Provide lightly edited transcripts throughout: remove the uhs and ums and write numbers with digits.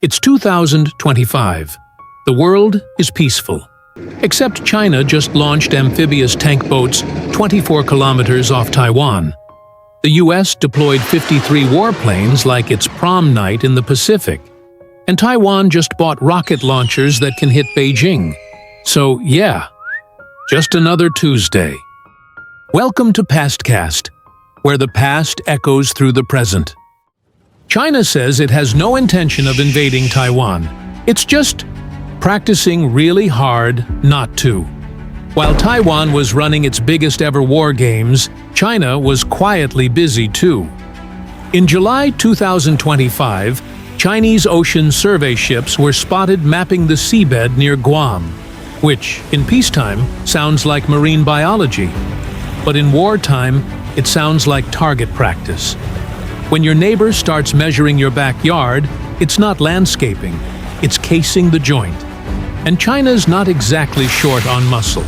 It's 2025. The world is peaceful. Except China just launched amphibious tank boats 24 kilometers off Taiwan. The US deployed 53 warplanes like it's prom night in the Pacific. And Taiwan just bought rocket launchers that can hit Beijing. So yeah, just another Tuesday. Welcome to Pastcast, where the past echoes through the present. China says it has no intention of invading Taiwan. It's just practicing really hard not to. While Taiwan was running its biggest ever war games, China was quietly busy too. In July 2025, Chinese ocean survey ships were spotted mapping the seabed near Guam, which, in peacetime, sounds like marine biology. But in wartime, it sounds like target practice. When your neighbor starts measuring your backyard, it's not landscaping, it's casing the joint. And China's not exactly short on muscle.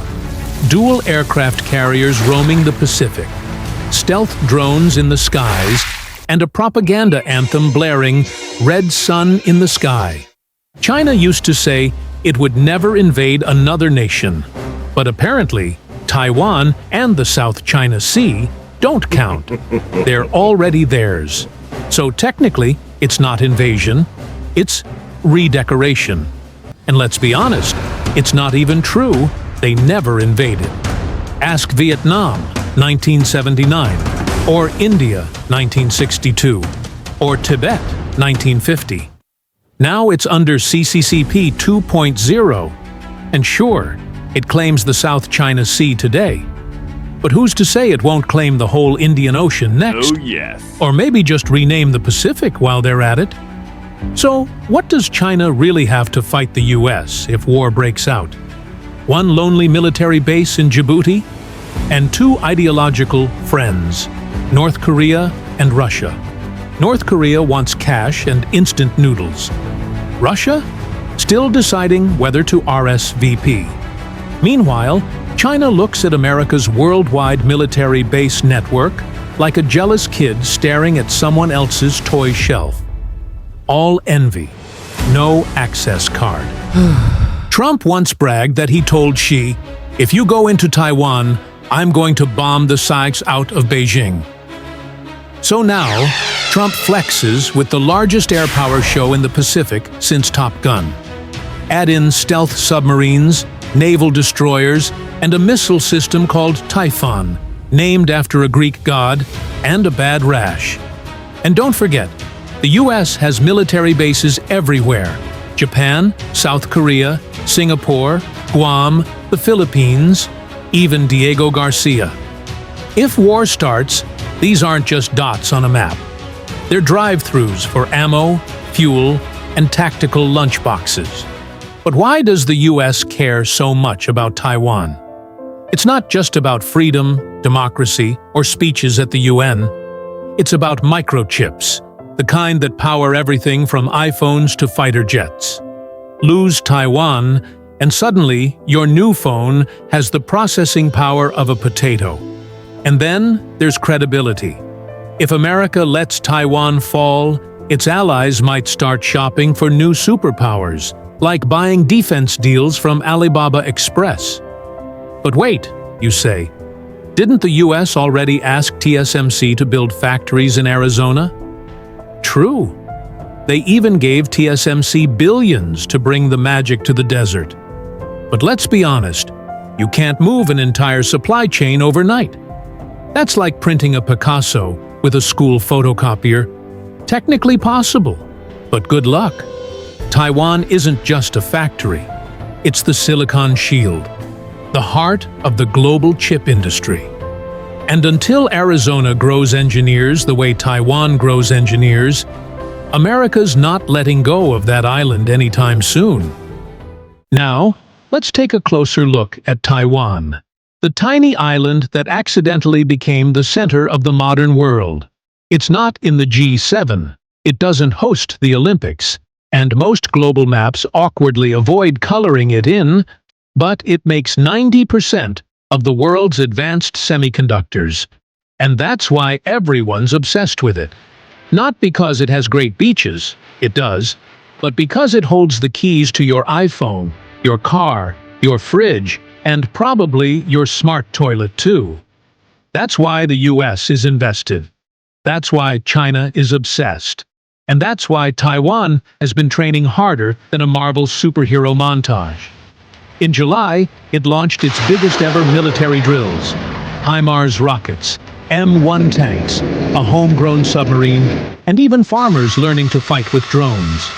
Dual aircraft carriers roaming the Pacific, stealth drones in the skies, and a propaganda anthem blaring, "Red Sun in the Sky." China used to say it would never invade another nation. But apparently, Taiwan and the South China Sea don't count. They're already theirs. So technically, it's not invasion, it's redecoration. And let's be honest, it's not even true, they never invaded. Ask Vietnam, 1979, or India, 1962, or Tibet, 1950. Now it's under CCCP 2.0, and sure, it claims the South China Sea today. But who's to say it won't claim the whole Indian Ocean next? Oh yes. Or maybe just rename the Pacific while they're at it? So, what does China really have to fight the US if war breaks out? One lonely military base in Djibouti? And two ideological friends, North Korea and Russia. North Korea wants cash and instant noodles. Russia? Still deciding whether to RSVP. Meanwhile, China looks at America's worldwide military base network like a jealous kid staring at someone else's toy shelf. All envy, no access card. Trump once bragged that he told Xi, "If you go into Taiwan, I'm going to bomb the sites out of Beijing." So now, Trump flexes with the largest air power show in the Pacific since Top Gun. Add in stealth submarines, naval destroyers, and a missile system called Typhon, named after a Greek god, and a bad rash. And don't forget, the US has military bases everywhere: Japan, South Korea, Singapore, Guam, the Philippines, even Diego Garcia. If war starts, these aren't just dots on a map. They're drive-thrus for ammo, fuel, and tactical lunchboxes. But why does the US care so much about Taiwan? It's not just about freedom, democracy, or speeches at the UN. It's about microchips, the kind that power everything from iPhones to fighter jets. Lose Taiwan, and suddenly your new phone has the processing power of a potato. And then there's credibility. If America lets Taiwan fall, its allies might start shopping for new superpowers, like buying defense deals from Alibaba Express. But wait, you say, didn't the US already ask TSMC to build factories in Arizona? True. They even gave TSMC billions to bring the magic to the desert. But let's be honest, you can't move an entire supply chain overnight. That's like printing a Picasso with a school photocopier. Technically possible, but good luck. Taiwan isn't just a factory. It's the Silicon Shield, the heart of the global chip industry. And until Arizona grows engineers the way Taiwan grows engineers, America's not letting go of that island anytime soon. Now, let's take a closer look at Taiwan, the tiny island that accidentally became the center of the modern world. It's not in the G7, it doesn't host the Olympics, and most global maps awkwardly avoid coloring it in, but it makes 90% of the world's advanced semiconductors. And that's why everyone's obsessed with it. Not because it has great beaches, it does, but because it holds the keys to your iPhone, your car, your fridge, and probably your smart toilet too. That's why the US is invested. That's why China is obsessed. And that's why Taiwan has been training harder than a Marvel superhero montage. In July, it launched its biggest ever military drills. HIMARS rockets, M1 tanks, a homegrown submarine, and even farmers learning to fight with drones.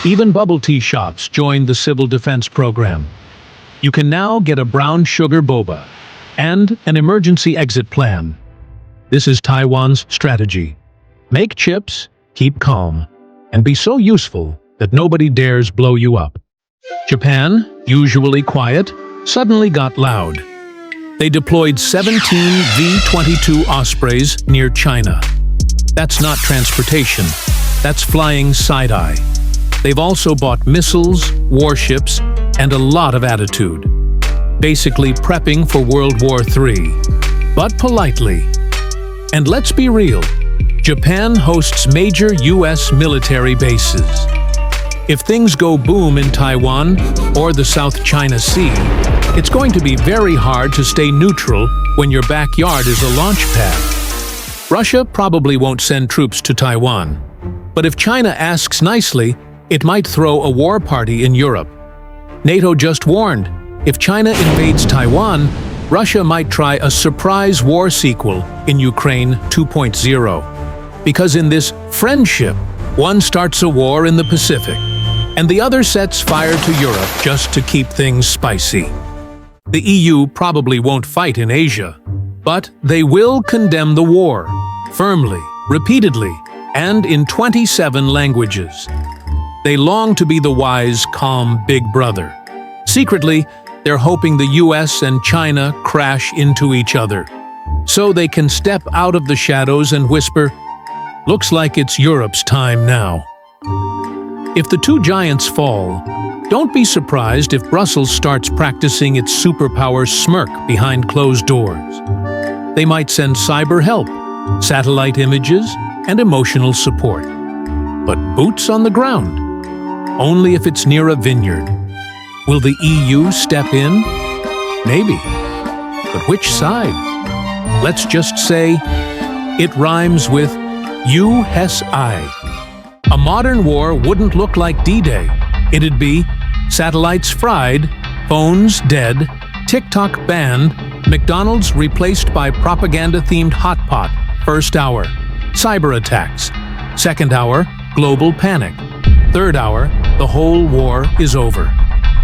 Even bubble tea shops joined the civil defense program. You can now get a brown sugar boba and an emergency exit plan. This is Taiwan's strategy. Make chips, keep calm, and be so useful that nobody dares blow you up. Japan, usually quiet, suddenly got loud. They deployed 17 V-22 Ospreys near China. That's not transportation, that's flying side-eye. They've also bought missiles, warships, and a lot of attitude. Basically prepping for World War III, but politely. And let's be real, Japan hosts major US military bases. If things go boom in Taiwan or the South China Sea, it's going to be very hard to stay neutral when your backyard is a launch pad. Russia probably won't send troops to Taiwan, but if China asks nicely, it might throw a war party in Europe. NATO just warned, if China invades Taiwan, Russia might try a surprise war sequel in Ukraine 2.0. Because in this friendship, one starts a war in the Pacific, and the other sets fire to Europe just to keep things spicy. The EU probably won't fight in Asia, but they will condemn the war, firmly, repeatedly, and in 27 languages. They long to be the wise, calm big brother. Secretly, they're hoping the US and China crash into each other, so they can step out of the shadows and whisper, "Looks like it's Europe's time now." If the two giants fall, don't be surprised if Brussels starts practicing its superpower smirk behind closed doors. They might send cyber help, satellite images, and emotional support. But boots on the ground, only if it's near a vineyard. Will the EU step in? Maybe. But which side? Let's just say it rhymes with USI. A modern war wouldn't look like D-Day. It'd be satellites fried, phones dead, TikTok banned, McDonald's replaced by propaganda-themed hotpot, first hour, cyber attacks, second hour, global panic, third hour, the whole war is over.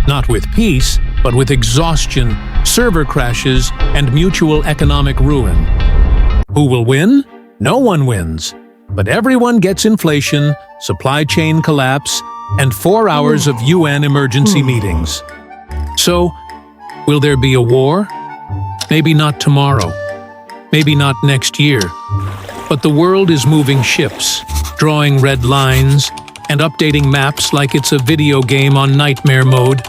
Not with peace, but with exhaustion, server crashes, and mutual economic ruin. Who will win? No one wins. But everyone gets inflation, supply chain collapse, and 4 hours of UN emergency meetings. So, will there be a war? Maybe not tomorrow. Maybe not next year. But the world is moving ships, drawing red lines, and updating maps like it's a video game on nightmare mode.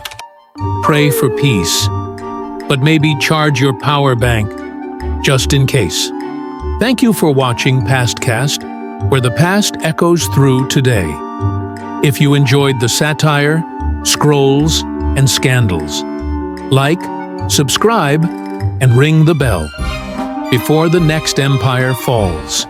Pray for peace. But maybe charge your power bank, just in case. Thank you for watching Pastcast, where the past echoes through today. If you enjoyed the satire, scrolls, and scandals, like, subscribe, and ring the bell before the next empire falls.